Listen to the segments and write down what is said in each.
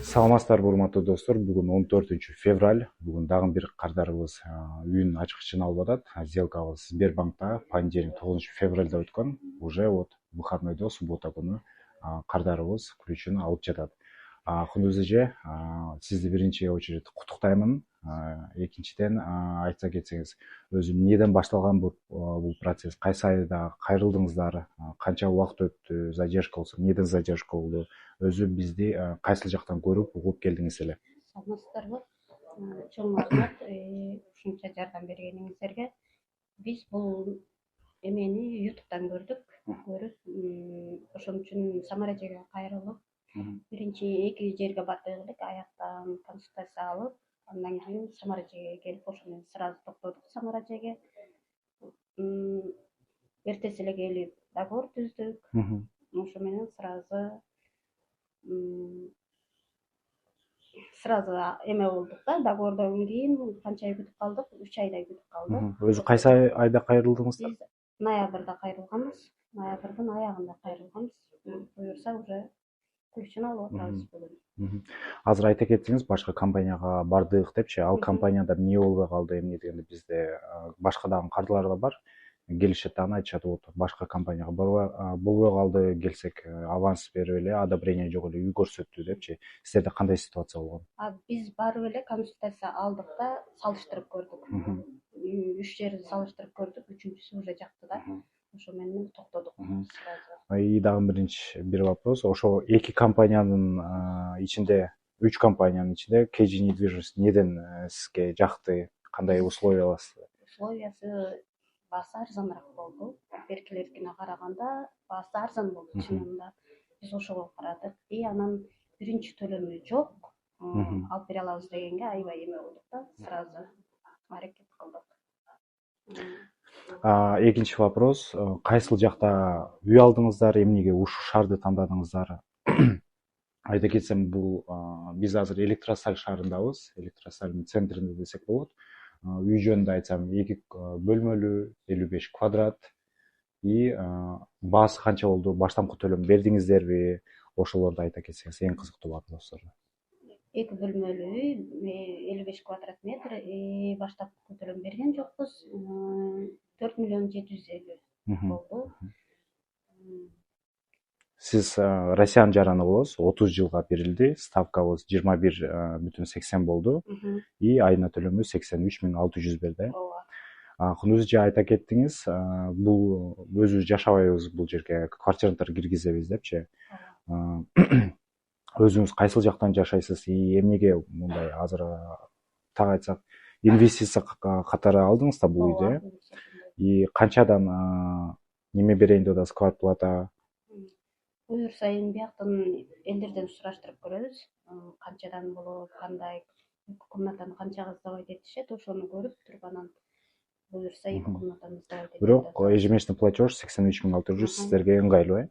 Саламатсыздарбы урматтуу достор, бүгүн 14 февраль. Бүгүн дагы бир кардарыбыз үйүнүн ачкычын алып атат. Сделкабыз Сбербанкта понедельник 9 февралда өткөн. Уже вот выходнойдо, суббота күнү кардарыбыз ключун алып жатат. Кундуз эже, сизди биринчи очередь куттуктаймын. Экинчиден айтса кетсеңиз, өзү эмнеден башталган бул процесс, кайсы айда кайрылдыңыздар, канча убакыт өттү, задержка болсо эмнеден задержка болду, өзү бизди кайсыл жактан көрүп угуп келдиңиз эле? Саламатсыздарбы? Чоң рахмат ушунча жардам бергениңиздерге. Биз бул эмени ютубтан көрүп, ошон үчүн Самара эжеге кайрылып, биринчи 2 жерге бардык элек, аяктан консультация алып, андан кийин Самара эжеге келип, ошо менен сразу токтодук Самара эжеге. Эртеси эле келип договор түздүк. Ошо менен сразу эме болдук да, договордон кийин канча ай күтүп калдык? 3 айдай күтүп калдык. Өзү кайсы айда кайрылдыңыздар? Биз ноябрда кайрылганбыз. Ноябрдын аягында кайрылганбыз. Буюрса уже ключун алып атабыз бүгүн. Азыр айта кетсеңиз, башка компанияга бардык депчи, ал компанияда эмне болбой калды, эмне дегенде бизде башка дагы кардылар да бар. Келишет аны айтышат, вот башка компанияга болбой калды, келсек аванс берип эле, одобрение жок эле, үй көрсөттү депчи. Сиздерде кандай ситуация болгон? Биз барып эле консультация алдык да, салыштырып көрдүк. 3 жерди салыштырып көрдүк, 3-үнчүсү уже жакты да. Ошо менен токтодук сразу. И дагы бир вопрос. Ошо 2 компаниянын ичинде, 3 компаниянын ичинде KG недвижимость неден сизге жакты? Кандай условияласы? Условиясы баасы арзаныраак болду. Беркилердикине караганда баасы арзан болду чынында. Биз ошого карадык. И анан биринчи төлөмү жок, алып бере алабыз дегенге аябай эме болдук да, сразу аракет кылдык. Экинчи вопрос. Кайсыл жакта үй алдыңыздар, эмнеге ушул шаарды тандадыңыздар? Айта кетсем, бул биз азыр Электросталь шаарындабыз, Электросталдын центринде десек болот. Үй жөнүндө айтсам, 2 бөлмөлүү, 55 квадрат. И баасы канча болду? Баштапкы төлөм бердиңиздерби? Ошолорду айта кетсеңиз эң кызыктуу болот достор. 2 бөлмөлүү үй, 55 квадрат метр, баштапкы төлөм берген жокпуз. 4.750.000 болду. Сиз Россиянын жараны болосуз, 30 жылга берилди, ставкабыз 21,80 болду. И айына төлөмү 83.600 берди. Кундуз эже, айта кеттиңиз, бул өзүбүз жашабайбыз бул жерге, квартиранттар киргизебиз депчи. Өзүңүз кайсыл жактан жашайсыз, эмнеге мындай азыр так айтсак, инвестиция катары алдыңыз да бул үйдү? И канчадан неме берейин деп атасыз, квартплата? Буюрса эми бияктан элдерден сураштырып көрөбүз. Канчадан болот, кандай комнатаны канчага сдавать этишет, ошону көрүп туруп анан буюрса 2 комнатаны сдавать этип. Бирок ежемесячный платеж 83.600 сиздерге ыңгайлуу,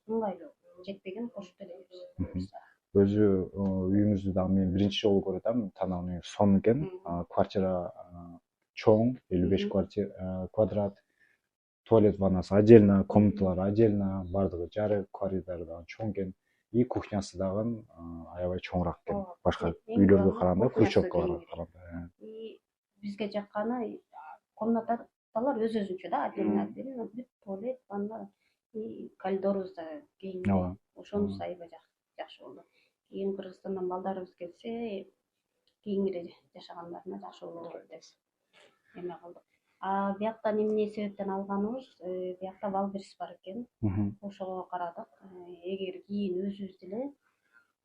ыңгайлуу. Жетпеген кошуп төлөйбүз. Өзү үйүңүздү дагы мен биринчи жолу көрүп атам, танаган сонун экен. Квартира чоң, 55 квадрат, туалет ваннасы отдельно, комнаталары отдельно, бардыгы жарык, коридору дагы чоң экен. И кухнясы дагы аябай чоңураак экен. Башка үйлөргө караганда, хрущевкаларга караганда. И бизге жакканы комнаталар өз-өзүнчө да, отдельно, бүт туалет, ванна, и коридорубуз да кең. Ошонусу аябай жакшы болду. Кийин Кыргызстандан балдарыбыз келсе, кийингири жашагандарына жакшы болот деп эме кылдык. Бияктан эмне себептен алганыбыз, биякта Валберс бар экен. Ошого карадык. Эгер кийин өзүбүз деле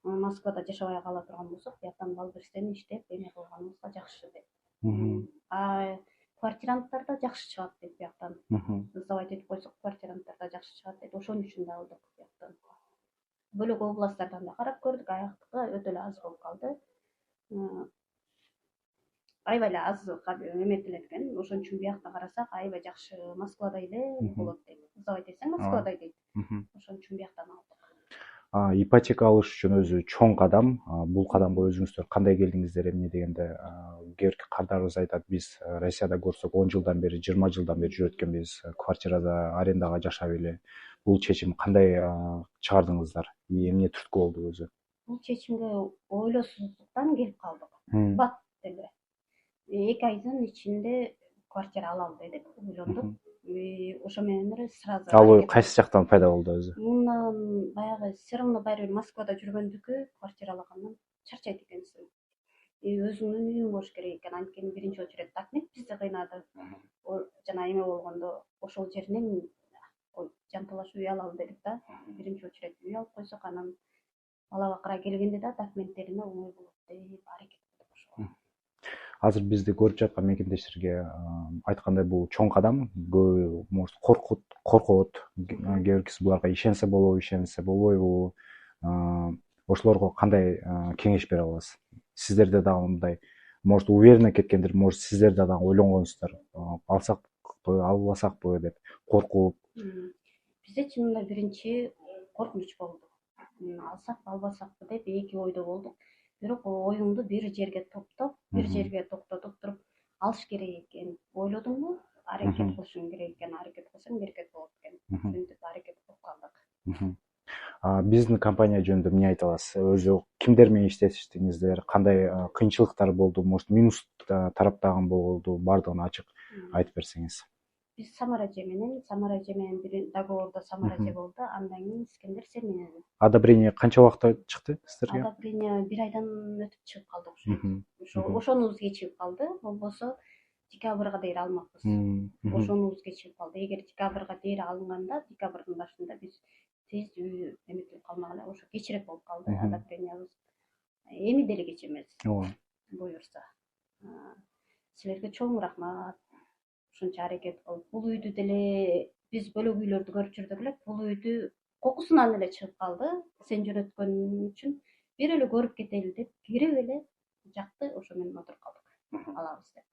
Москвада жашабай кала турган болсок, бияктан Валберстен иштеп эме кылганыбызга жакшы деп. Квартиранттар да жакшы чыгат деп бияктан. Сдавать этип койсок, квартиранттар да жакшы чыгат деп, ошон үчүн да алдык бияктан. Бөлөк областтардан да карап көрдүк, аяктыкы өтө эле аз болуп калды. Аябай эле аз эметилет экен. Ошон үчүн биякта карасак, аябай жакшы, Москвадай эле болот дейт. Сдавать этсең, Москвадай дейт. Ошон үчүн бияктан алдык. Ипотека алыш үчүн өзү чоң кадам. Бул кадамга өзүңүздөр кандай келдиңиздер, эмне дегенде, кээбирки кардарыбыз айтат, биз Россияда көрсөк 10 жылдан бери, 20 жылдан бери жүрөт экенбиз, квартирада, арендага жашап эле. бул чечим кандай чыгардыңыздар? Эмне түрткү болду өзү? Бул чечимге ойлосуздуктан келип калдык. Бат эле 2 айдын ичинде квартира алалы дедик, ойлондук. Ошо менен эле сразу Ал ой кайсы жактан пайда болду өзү? Мындан баягы все равно баары бир Москвада жүргөндүкү квартиралагандан чарчайт экенсиң. Өзүңдүн үйүң болуш керек экен. Анткени биринчи очередь документ бизди кыйнады. Жана эме болгондо ошол жеринен жан талаш үй алалы дедик да. Биринчи очередь үй алып койсок, анан бала бакыра келгенде да документтерине оңой болот деп аракет кылдык ошого. Азыр бизди көрүп жаткан мекендештерге айткандай бул чоң кадам. Көбү может коркот. Кээ биркиси буларга ишенсе болобу, ишенсе болбойбу? Ошолорго кандай кеңеш бере аласыз? Сиздерде дагы мындай, может уверенно кеткендир, может сиздер дагы ойлонгонсуздар, алсакпы, албасакпы деп коркуп. Биздечи мында биринчи коркунуч болду. Алсакпы, албасакпы деп эки ойдо болдук. Бирок оюңду бир жерге топтоп, бир жерге токтотуп туруп алыш керек экен. Ойлодуңбу? Аракет кылышың керек экен, аракет кылсаң берекет болот экен. Ошентип аракет кылып калдык. Биздин компания жөнүндө эмне айта аласыз? Өзү кимдер менен иштештиңиздер? Кандай кыйынчылыктар болду? Может минус тараптагы болду? Бардыгын ачык айтып берсеңиз. Биз Самара Ж менен бир договордо Самара Ж болду. Андан кийин Искендер С менен. Одобрение канча убакытта чыкты сиздерге? Одобрение 1 айдан өтүп чыгып калды окшойт. Ошонубуз кечигип калды. Болбосо декабрга дейин алмакпыз. Ошонубуз кечигип калды. Эгер декабрга дейин алынганда, декабрдын башында биз тез эметип калмагыла, ошо кечирээк болуп калды одобрениябыз. Эми деле кеч эмес. Буюрса. Силерге чоң рахмат. Ушунча аракет кылып, бул үйдү деле биз бөлөк үйлөрдү көрүп жүрдүк элек. Бул үйдү кокусунан эле чыгып калды. Сен жөнөткөн үчүн бир эле көрүп кетели деп кирип эле жакты, ошо менен отуруп калдык. Алабыз деп.